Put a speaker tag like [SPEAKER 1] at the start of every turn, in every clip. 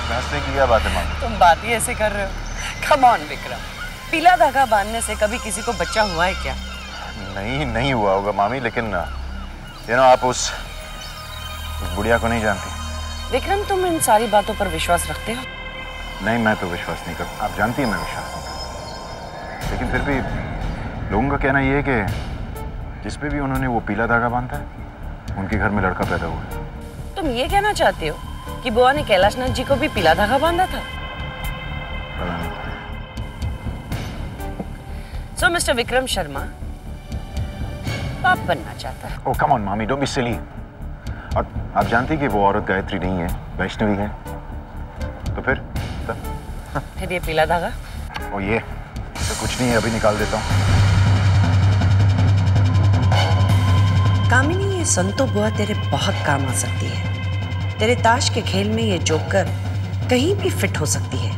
[SPEAKER 1] फैसले की क्या बात है मामी?
[SPEAKER 2] तुम बात ही ऐसे कर रहे हो। कम ऑन विक्रम, पीला धागा बांधने से कभी किसी को बच्चा हुआ है क्या?
[SPEAKER 1] नहीं हुआ होगा मामी, लेकिन आप उस बुढ़िया को नहीं जानती।
[SPEAKER 2] विक्रम, तुम इन सारी बातों पर विश्वास रखते हो?
[SPEAKER 1] नहीं, मैं तो विश्वास नहीं करता। आप जानती हैं मैं विश्वास नहीं करता, लेकिन फिर भी लोगों का कहना यह है कि जिस पे भी उन्होंने वो पीला धागा बांधा है उनके घर में लड़का पैदा हुआ है।
[SPEAKER 2] तुम ये कहना चाहते हो कि बुआ ने कैलाशनाथ जी को भी पीला धागा बांधा था? सो मिस्टर विक्रम शर्मा बाप बनना चाहता है।
[SPEAKER 1] ओह कम ऑन मामी, डोंट बी सिली। और आप जानती कि वो औरत गायत्री नहीं है, वैष्णवी है। तो फिर
[SPEAKER 2] ये पीला धागा?
[SPEAKER 1] ओ ये तो कुछ नहीं है, अभी निकाल देता हूँ।
[SPEAKER 2] कामिनी, ये संतो बुआ तेरे बहुत काम आ सकती है। तेरे ताश के खेल में ये जोकर कहीं भी फिट हो सकती है।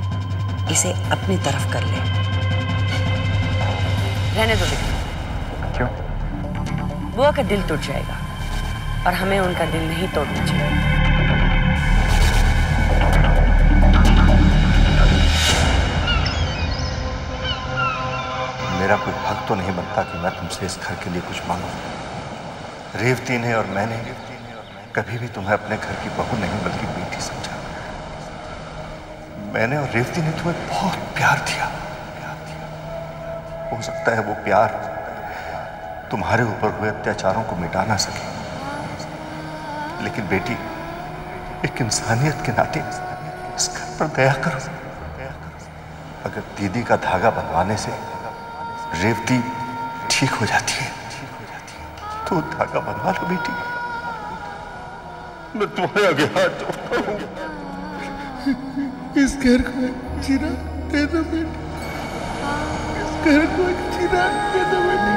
[SPEAKER 2] इसे अपनी तरफ कर ले। रहने दो विक्रम।
[SPEAKER 1] क्यों?
[SPEAKER 2] बुआ का दिल टूट जाएगा और हमें उनका दिल नहीं तोड़ना चाहिए।
[SPEAKER 3] मेरा कोई हक तो नहीं बनता कि मैं तुमसे इस घर के लिए कुछ मांगूं। रेवती ने और मैंने कभी भी तुम्हें अपने घर की बहू नहीं बल्कि बेटी समझा। मैंने और रेवती ने तुम्हें बहुत प्यार दिया। हो सकता है वो प्यार तुम्हारे ऊपर हुए अत्याचारों को मिटा ना सके, लेकिन बेटी, एक इंसानियत के नाते इस घर पर दया करो। अगर दीदी का धागा बनवाने से रेवती ठीक हो जाती है तो धागा बनवा लो बेटी। मैं तुम्हारे आगे हाथ जोड़ता हूं। इस घर को एक जीना दे दो बेटी। इस घर को एक जीना दे दो बेटी।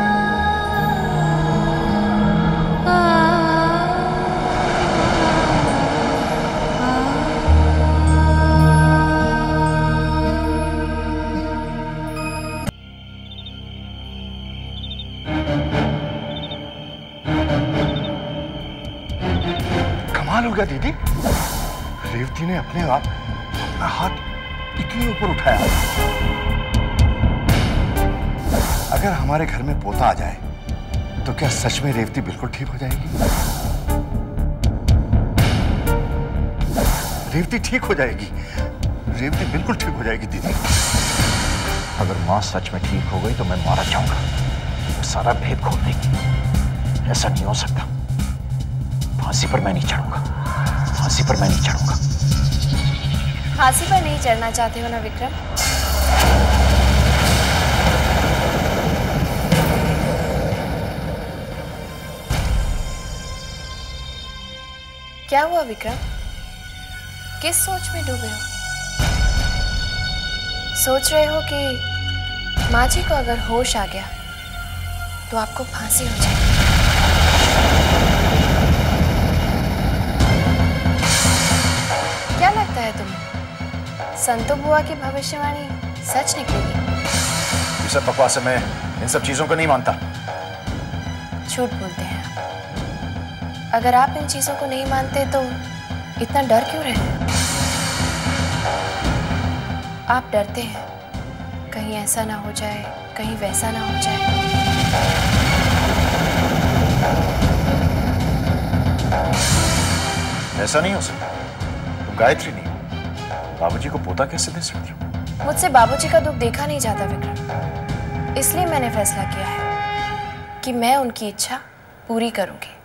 [SPEAKER 3] कमाल हो गया दीदी, रेवती ने अपने आप अपना हाथ इतनी ऊपर उठाया। अगर हमारे घर में पोता आ जाए तो क्या सच में रेवती बिल्कुल ठीक हो जाएगी? रेवती ठीक हो जाएगी, रेवती बिल्कुल ठीक हो जाएगी दीदी।
[SPEAKER 1] अगर माँ सच में ठीक हो गई तो मैं मारा जाऊंगा, वो सारा भेद खोल देगी। ऐसा नहीं हो सकता। फांसी पर मैं नहीं चढ़ूंगा, फांसी पर मैं नहीं चढ़ूंगा।
[SPEAKER 4] फांसी पर नहीं चढ़ना चाहते हो ना विक्रम? क्या हुआ विक्रम? किस सोच में डूबे हो? सोच रहे हो कि माँ जी को अगर होश आ गया तो आपको फांसी हो जाएगी। क्या लगता है तुम्हें, संतो बुआ की भविष्यवाणी सच निकलेगी?
[SPEAKER 1] ये सब बकवास है, मैं इन सब चीजों को नहीं मानता।
[SPEAKER 4] झूठ बोलते हैं आप। अगर आप इन चीजों को नहीं मानते तो इतना डर क्यों रहे? आप डरते हैं कहीं ऐसा ना हो जाए, कहीं वैसा ना हो जाए।
[SPEAKER 1] ऐसा नहीं हो सकता। तुम गायत्री नहीं हो, बाबूजी को पोता कैसे दे सकती हो?
[SPEAKER 4] मुझसे बाबूजी का दुख देखा नहीं जाता विक्रम, इसलिए मैंने फैसला किया है कि मैं उनकी इच्छा पूरी करूंगी।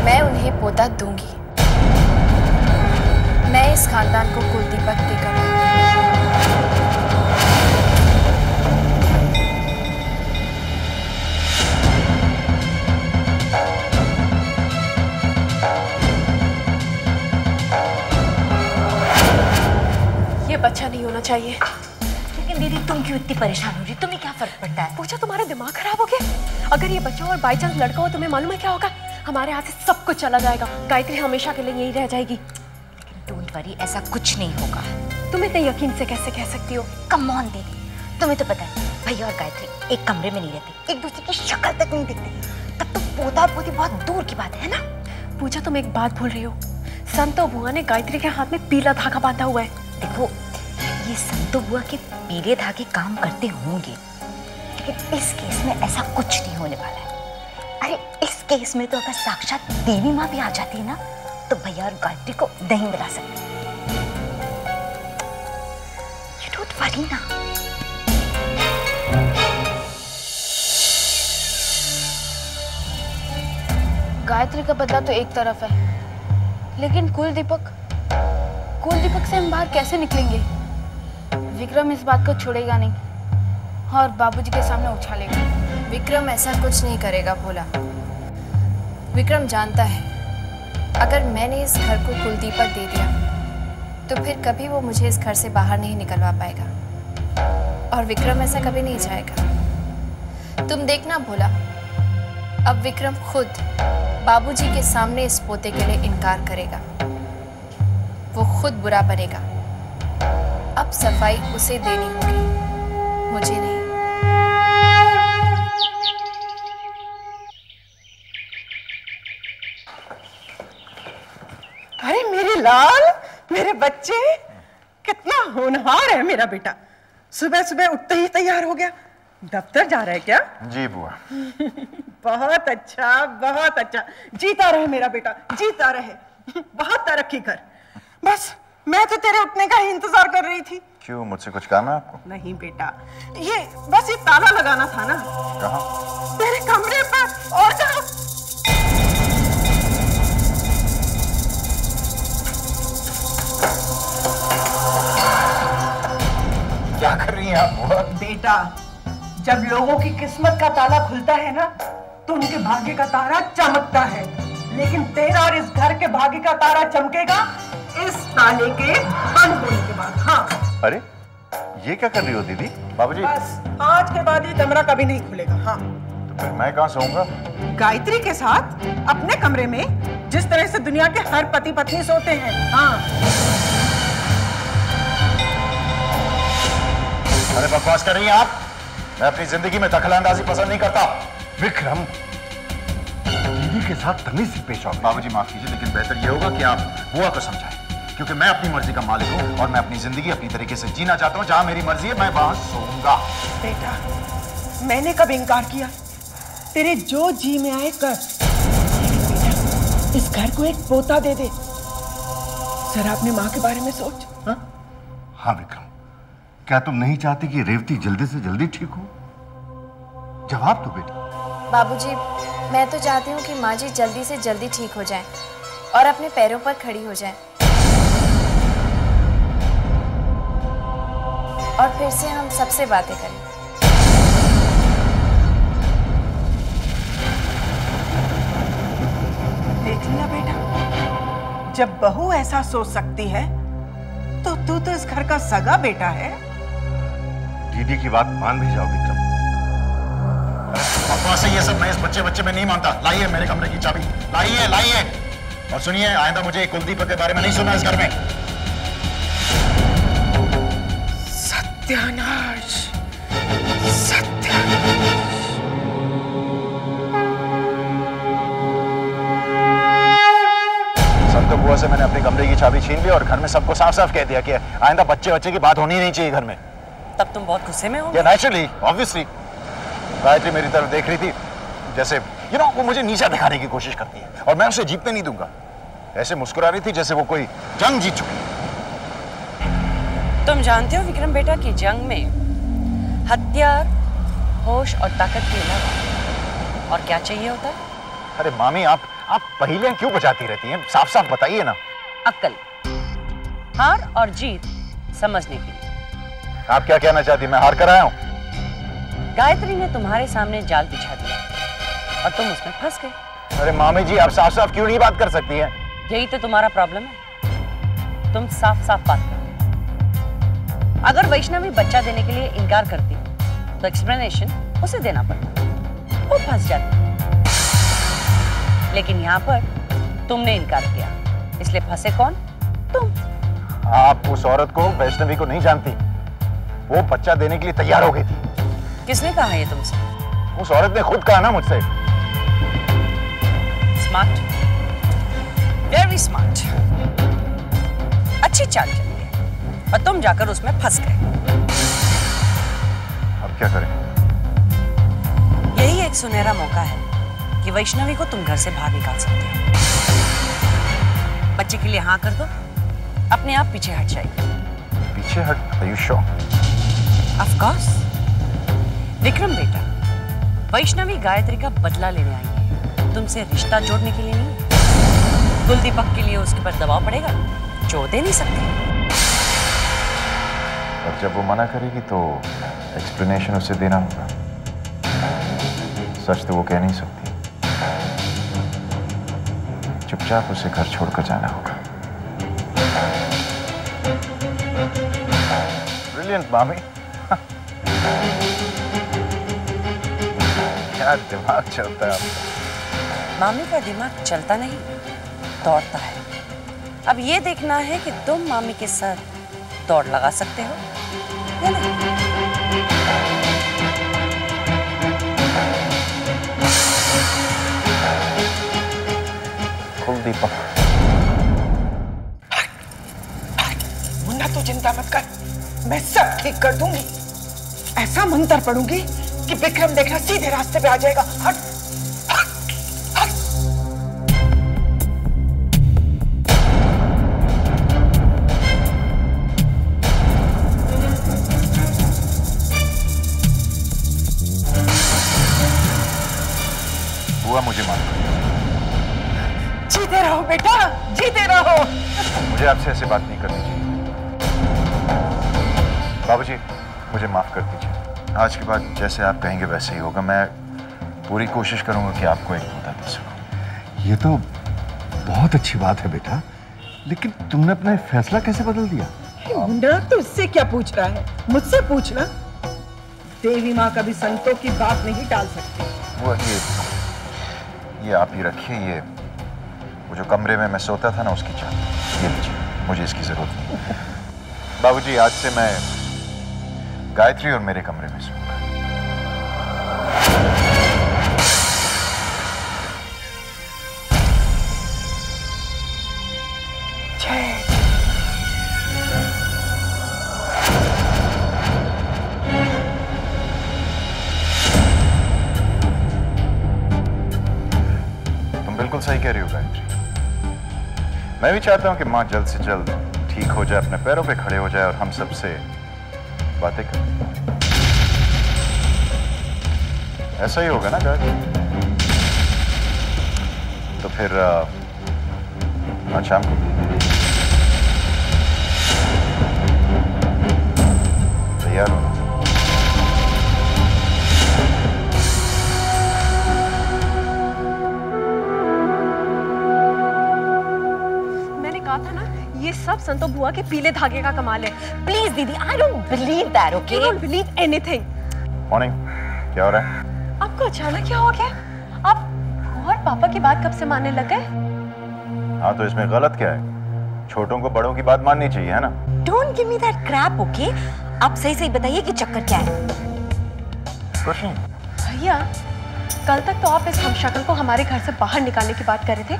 [SPEAKER 4] मैं उन्हें पोता दूंगी। मैं इस खानदान को कुलदीपक देकर
[SPEAKER 5] ये बच्चा नहीं होना चाहिए।
[SPEAKER 6] लेकिन दीदी तुम क्यों इतनी परेशान हो रही? तुम्हें क्या फर्क पड़ता है?
[SPEAKER 5] पूछा, तुम्हारा दिमाग खराब हो गया? अगर ये बच्चा और बाई चांस लड़का हो, तुम्हें मालूम है क्या होगा? हमारे हाथ से सब कुछ चला जाएगा। गायत्री हमेशा के लिए यही रह जाएगी।
[SPEAKER 6] लेकिन डोंट वरी, ऐसा कुछ नहीं होगा।
[SPEAKER 5] तुम इतने यकीन से कैसे कह सकती हो?
[SPEAKER 6] कम ऑन दीदी, तुम्हें तो पता है भैया और गायत्री एक कमरे में नहीं रहते, एक दूसरे की शक्ल तक नहीं दिखती। तब तो पोता और पोती बहुत दूर की बात है ना?
[SPEAKER 5] पूजा, तुम एक बात भूल रही हो। संतो बुआ ने गायत्री के हाथ में पीला धागा बांधा हुआ है।
[SPEAKER 6] देखो, ये संतो बुआ के पीले धागे काम करते होंगे, लेकिन इस केस में ऐसा कुछ नहीं होने वाला है। अरे इस केस में तो अगर साक्षात देवी माँ भी आ जाती है ना, तो भैया और गायत्री को नहीं मिला सकती। You don't worry ना।
[SPEAKER 4] गायत्री का बदला तो एक तरफ है, लेकिन कुलदीपक से हम बाहर कैसे निकलेंगे? विक्रम इस बात को छोड़ेगा नहीं और बाबूजी के सामने उछालेगा। विक्रम ऐसा कुछ नहीं करेगा भोला। विक्रम जानता है अगर मैंने इस घर को कुलदीपक दे दिया तो फिर कभी वो मुझे इस घर से बाहर नहीं निकलवा पाएगा, और विक्रम ऐसा कभी नहीं चाहेगा। तुम देखना भोला, अब विक्रम खुद बाबूजी के सामने इस पोते के लिए इनकार करेगा। वो खुद बुरा बनेगा। अब सफाई उसे देनी होगी, मुझे नहीं।
[SPEAKER 7] अरे मेरे लाल, मेरे बच्चे, कितना होनहार है मेरा बेटा। सुबह सुबह उठते ही तैयार हो गया। दफ्तर जा रहा है क्या?
[SPEAKER 3] जी बुआ।
[SPEAKER 7] बहुत अच्छा, बहुत अच्छा। जीता रहे मेरा बेटा, जीता रहे। बहुत तरक्की कर। बस मैं तो तेरे उठने का ही इंतजार कर रही थी।
[SPEAKER 3] क्यों, मुझसे कुछ काम है आपको?
[SPEAKER 7] नहीं बेटा, ये बस ये ताला लगाना था ना।
[SPEAKER 3] कहाँ?
[SPEAKER 7] तेरे कमरे पर। और जाओ।
[SPEAKER 3] क्या कर रही हैं आप बुआ?
[SPEAKER 7] बेटा, जब लोगों की किस्मत का ताला खुलता है ना, तो उनके भाग्य का तारा चमकता है। लेकिन तेरा और इस घर के भाग्य का तारा चमकेगा इस ताले के बंद होने के बाद। हाँ।
[SPEAKER 3] अरे ये क्या कर रही हो दीदी? बाबूजी,
[SPEAKER 7] बस आज के बाद ये कमरा कभी नहीं खुलेगा। हाँ।
[SPEAKER 3] तो फिर मैं कहाँ सोऊंगा?
[SPEAKER 7] गायत्री के साथ अपने कमरे में, जिस तरह से दुनिया के हर पति पत्नी सोते हैं। हाँ।
[SPEAKER 3] अरे बकवास कर रही हैं आप। मैं अपनी जिंदगी में दखलंदाजी पसंद नहीं करता।
[SPEAKER 8] विक्रम, दीदी के साथ तमीज से पेश आओ।
[SPEAKER 3] बाबूजी माफ कीजिए, लेकिन बेहतर ये होगा कि आप बुआ को समझाएं, क्योंकि मैं अपनी मर्जी का मालिक हूँ और मैं अपनी जिंदगी अपनी तरीके से जीना चाहता हूँ। जहाँ मेरी मर्जी है मैं वहां सोऊंगा।
[SPEAKER 7] बेटा, मैंने कब इनकार किया? तेरे जो जी में आए कर। बेटा, इस घर को एक पोता दे दे। जरा अपनी माँ के बारे में सोच।
[SPEAKER 8] हाँ विक्रम, क्या तुम नहीं चाहती कि रेवती जल्दी से जल्दी ठीक हो? जवाब दो बेटा।
[SPEAKER 4] बाबूजी, मैं तो चाहती हूँ कि माँ जी जल्दी से जल्दी ठीक हो जाएं और अपने पैरों पर खड़ी हो जाएं, और फिर से हम सबसे बातें करें।
[SPEAKER 7] देख लिया बेटा, जब बहू ऐसा सोच सकती है तो तू तो इस घर का सगा बेटा है।
[SPEAKER 8] दीदी की बात मान भी जाओ विक्रम।
[SPEAKER 3] बकवास है ये सब। मैं इस बच्चे में नहीं मानता। लाइए मेरे कमरे की चाबी, लाइए। और सुनिए, आइंदा मुझे कुलदीपक के बारे में नहीं सुना इस घर में।
[SPEAKER 7] सत्यानाश,
[SPEAKER 3] संतो बुआ से मैंने अपने कमरे की चाबी छीन ली और घर में सबको साफ साफ कह दिया कि आइंदा बच्चे की बात होनी नहीं चाहिए घर में।
[SPEAKER 2] तब तुम बहुत गुस्से में हो?
[SPEAKER 3] Naturally, obviously. गायत्री मेरी तरफ देख रही थी जैसे वो मुझे नीचा दिखाने की कोशिश करती है, और मैं उसे जीतने नहीं दूंगा। ऐसे मुस्कुरा रही थी जैसे वो कोई जंग जीत चुकी है।
[SPEAKER 2] तुम जानते हो विक्रम बेटा कि जंग में हथियार, होश और ताकत के अलावा और क्या चाहिए होता है?
[SPEAKER 3] अरे मामी, आप पहेलियां क्यों बचाती रहती हैं? साफ साफ बताइए ना।
[SPEAKER 2] अक्ल, हार और जीत समझने के लिए।
[SPEAKER 3] आप क्या कहना चाहती? मैं हार कर आया हूं।
[SPEAKER 2] गायत्री ने तुम्हारे सामने जाल बिछा दिया और तुम उसमें फंस गए।
[SPEAKER 3] अरे मामी जी, आप साफ साफ क्यों नहीं बात कर सकती हैं?
[SPEAKER 2] यही तो तुम्हारा प्रॉब्लम है, तुम साफ साफ बात करो। अगर वैष्णवी बच्चा देने के लिए इनकार करती तो एक्सप्लेनेशन उसे देना पड़ता, वो फंस जाती। लेकिन यहाँ पर तुमने इनकार किया, इसलिए फंसे कौन? तुम।
[SPEAKER 3] आप उस औरत को, वैष्णवी को नहीं जानती। वो बच्चा देने के लिए तैयार हो गई थी।
[SPEAKER 2] किसने कहा ये तुमसे?
[SPEAKER 3] उस औरत ने खुद कहा ना मुझसे।
[SPEAKER 2] Smart, very smart. वही चाल चली है और तुम जाकर उसमें फंस गए।
[SPEAKER 1] अब क्या करें?
[SPEAKER 2] यही एक सुनहरा मौका है कि वैष्णवी को तुम घर से बाहर निकाल सकते हो। बच्चे के लिए हाँ कर दो, अपने आप पीछे हट जाएगी।
[SPEAKER 1] पीछे हट? Are you sure?
[SPEAKER 2] Of course। Vikram बेटा, वैष्णवी गायत्री का बदला लेने आई है, तुमसे रिश्ता जोड़ने के लिए नहीं। कुल दीपक के लिए उसके पर दबाव पड़ेगा, जो दे नहीं सकती।
[SPEAKER 1] और जब वो मना करेगी तो एक्सप्लेनेशन उसे देना होगा। सच तो वो कह नहीं सकती, चुपचाप उसे घर छोड़कर जाना होगा। ब्रिलियंट मामी। क्या दिमाग चलता है आपका?
[SPEAKER 2] मामी का दिमाग चलता नहीं, दौड़ता है। अब ये देखना है कि तुम मामी के साथ दौड़ लगा सकते हो या नहीं।
[SPEAKER 1] दीपक,
[SPEAKER 7] मुन्ना तू चिंता मत कर, मैं सब ठीक कर दूंगी। ऐसा मंत्र पढ़ूंगी कि विक्रम देखना सीधे रास्ते पे आ जाएगा। हट हट हट।
[SPEAKER 1] हुआ मुझे माफ कर।
[SPEAKER 7] जीते रहो बेटा, जीते रहो।
[SPEAKER 1] मुझे आपसे ऐसे बात नहीं करनी चाहिए। बाबूजी, मुझे माफ कर दीजिए। आज के बाद जैसे आप कहेंगे वैसे ही होगा। मैं पूरी कोशिश करूंगा कि आपको एक बता दे सकूं।
[SPEAKER 8] ये तो बहुत अच्छी बात है बेटा, लेकिन तुमने अपना फैसला कैसे बदल दिया?
[SPEAKER 7] मुंडा तो उससे क्या पूछ रहा है, मुझसे पूछना। देवी माँ कभी संतों की बात नहीं टाल सकती।
[SPEAKER 1] वो ये आप ही रखिए। ये वो जो कमरे में मैं सोता था ना, उसकी चाबी ये लीजिए, मुझे इसकी जरूरत नहीं। बाबूजी, आज से मैं गायत्री और मेरे कमरे में सोऊंगा। तुम बिल्कुल सही कह रही हो गायत्री। मैं भी चाहता हूं कि माँ जल्द से जल्द ठीक हो जाए, अपने पैरों पे खड़े हो जाए और हम सबसे बातें करें। ऐसा ही होगा ना गायत्री? तो फिर आज शाम को तैयार हो।
[SPEAKER 5] था ना, ये सब संतो बुआ के पीले धागे का कमाल है।
[SPEAKER 6] प्लीज दीदी, I don't believe that, okay?
[SPEAKER 5] You don't believe anything।
[SPEAKER 1] Morning, क्या हो रहा है?
[SPEAKER 5] आपको अचानक क्या हो गया? आप और पापा की बात कब से मानने लग गए?
[SPEAKER 1] हाँ, तो इसमें गलत क्या है? छोटों को बड़ों की बात माननी चाहिए, है ना?
[SPEAKER 6] Don't give me that Krebs, okay? आप सही सही बताइए कि चक्कर क्या है?
[SPEAKER 1] कुछ नहीं।
[SPEAKER 5] भैया, कल तक तो आप इस हमशक्ल को हमारे घर से बाहर निकालने की बात कर रहे थे,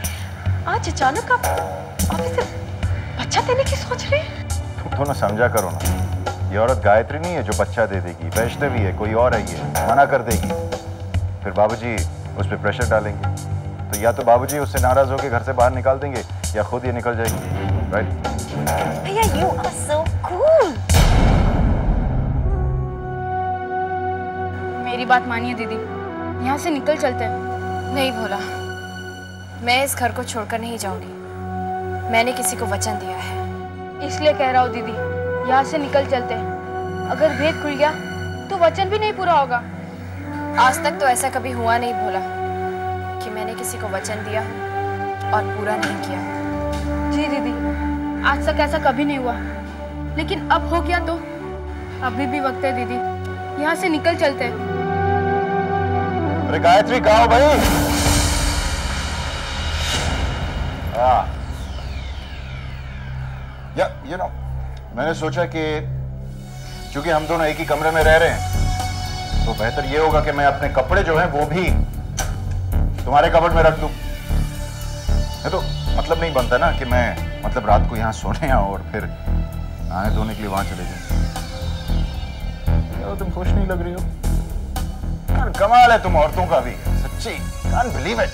[SPEAKER 5] आज अचानक आप इसे बच्चा देने की सोच रहे हैं?
[SPEAKER 1] तुम दोनों समझा करो ना, ये औरत गायत्री नहीं है जो बच्चा दे देगी, वैष्णवी है, कोई और है, ये मना कर देगी, फिर बाबूजी उस पर प्रेशर डालेंगे, तो या तो बाबूजी उससे नाराज होकर घर से बाहर निकाल देंगे या खुद ये निकल जाएगी, राइट?
[SPEAKER 6] भैया, you are so cool।
[SPEAKER 4] मेरी बात मानिए दीदी, यहाँ से निकल चलते हैं।
[SPEAKER 9] नहीं भोला, मैं इस घर को छोड़कर नहीं जाऊंगी। मैंने किसी को वचन दिया है।
[SPEAKER 4] इसलिए कह रहा हूँ दीदी, यहाँ से निकल चलते हैं। अगर भेद खुल गया तो वचन भी नहीं पूरा होगा।
[SPEAKER 9] आज तक तो ऐसा कभी हुआ नहीं भोला कि मैंने किसी को वचन दिया और पूरा नहीं किया।
[SPEAKER 4] जी दीदी, आज तक ऐसा कभी नहीं हुआ, लेकिन अब हो गया तो अभी भी वक्त है दीदी, यहाँ से निकल चलते हैं।
[SPEAKER 1] अरे गायत्री, कहाँ हो भाई? या मैंने सोचा कि चूंकि हम दोनों एक ही कमरे में रह रहे हैं तो बेहतर ये होगा कि मैं अपने कपड़े जो हैं वो भी तुम्हारे कबर्ड में रख दूं। तो
[SPEAKER 3] मतलब नहीं बनता ना कि मैं मतलब रात को यहाँ सोने आऊं और फिर नहाने धोने के लिए वहां चले जाऊं। क्या तुम खुश नहीं लग रही हो? यार कमाल है तुम औरतों का भी, सच्ची कांट बिलीव इट।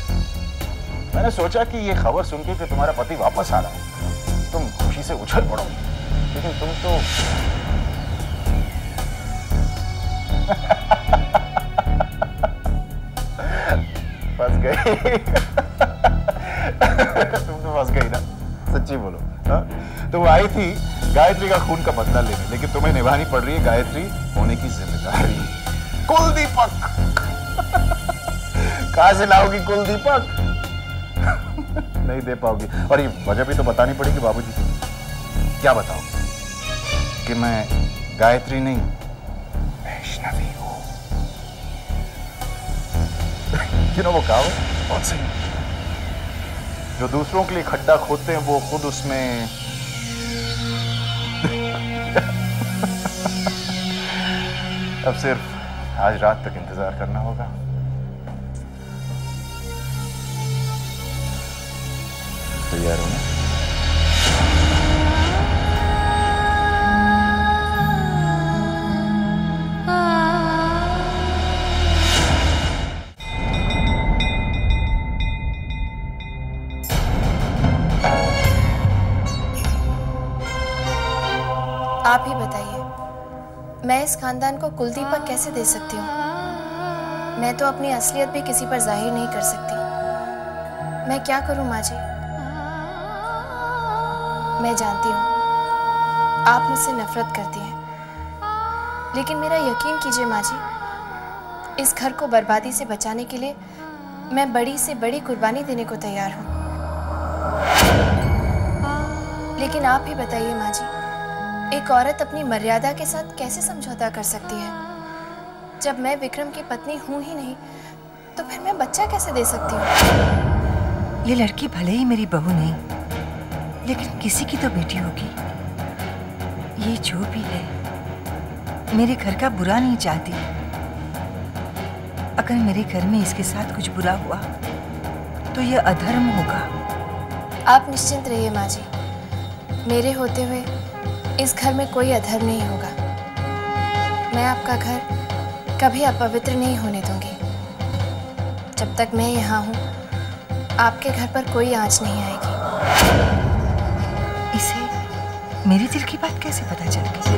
[SPEAKER 3] मैंने सोचा कि ये खबर सुन के कि तुम्हारा पति वापस आ रहा है तुम खुशी से उछल पड़ोगी, लेकिन तुम तो फंस गई। तुम तो फंस गई ना, सच्ची बोलो। हाँ? तो वो आई थी गायत्री का खून का बदला लेने, लेकिन तुम्हें निभानी पड़ रही है गायत्री होने की जिम्मेदारी। कुलदीपक कहां से लाओगी कुलदीपक? नहीं दे पाओगी। और ये वजह भी तो बतानी पड़ेगी बाबूजी को। क्या बताओ कि मैं गायत्री नहीं वैष्णवी हूं। You know वो कहावत बहुत सही, जो दूसरों के लिए खड्डा खोदते हैं वो खुद उसमें अब सिर्फ आज रात तक इंतजार करना होगा। तैयार हो ना?
[SPEAKER 9] आप ही बताइए, मैं इस खानदान को कुलदीपक कैसे दे सकती हूँ? मैं तो अपनी असलियत भी किसी पर जाहिर नहीं कर सकती। मैं क्या करूँ माँ जी? मैं जानती हूँ आप मुझसे नफरत करती हैं, लेकिन मेरा यकीन कीजिए माँ जी, इस घर को बर्बादी से बचाने के लिए मैं बड़ी से बड़ी कुर्बानी देने को तैयार हूँ। लेकिन आप ही बताइए माँ जी, एक औरत अपनी मर्यादा के साथ कैसे समझौता कर सकती है? जब मैं विक्रम की पत्नी हूं ही नहीं, तो फिर मैं बच्चा कैसे दे सकती हूँ?
[SPEAKER 10] ये लड़की भले ही मेरी बहू नहीं, लेकिन किसी की तो बेटी होगी। ये जो भी है, मेरे घर का बुरा नहीं चाहती। अगर मेरे घर में इसके साथ कुछ बुरा हुआ, तो ये अधर्म होगा।
[SPEAKER 9] आप निश्चिंत रहिए माँ जी, मेरे होते हुए इस घर में कोई अधर्म नहीं होगा। मैं आपका घर कभी अपवित्र नहीं होने दूंगी। जब तक मैं यहाँ हूँ, आपके घर पर कोई आंच नहीं आएगी।
[SPEAKER 10] इसे मेरे दिल की बात कैसे पता चल गई?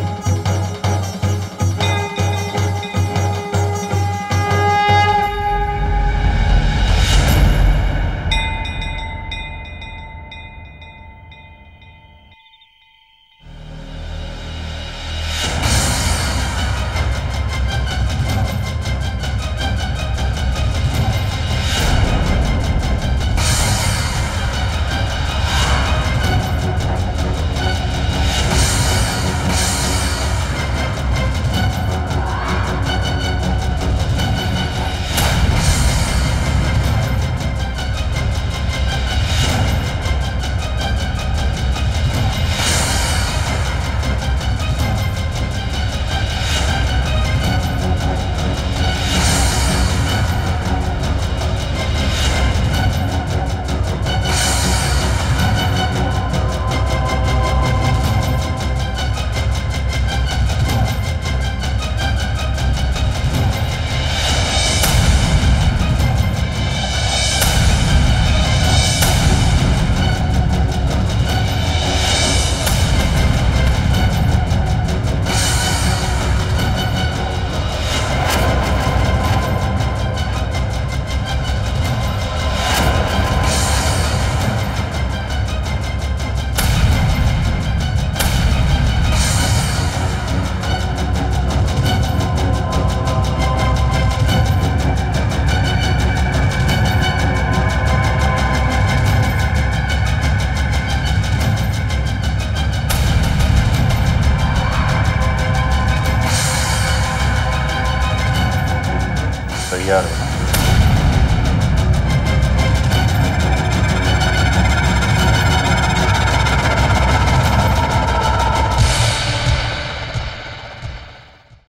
[SPEAKER 3] तैयार हो ना?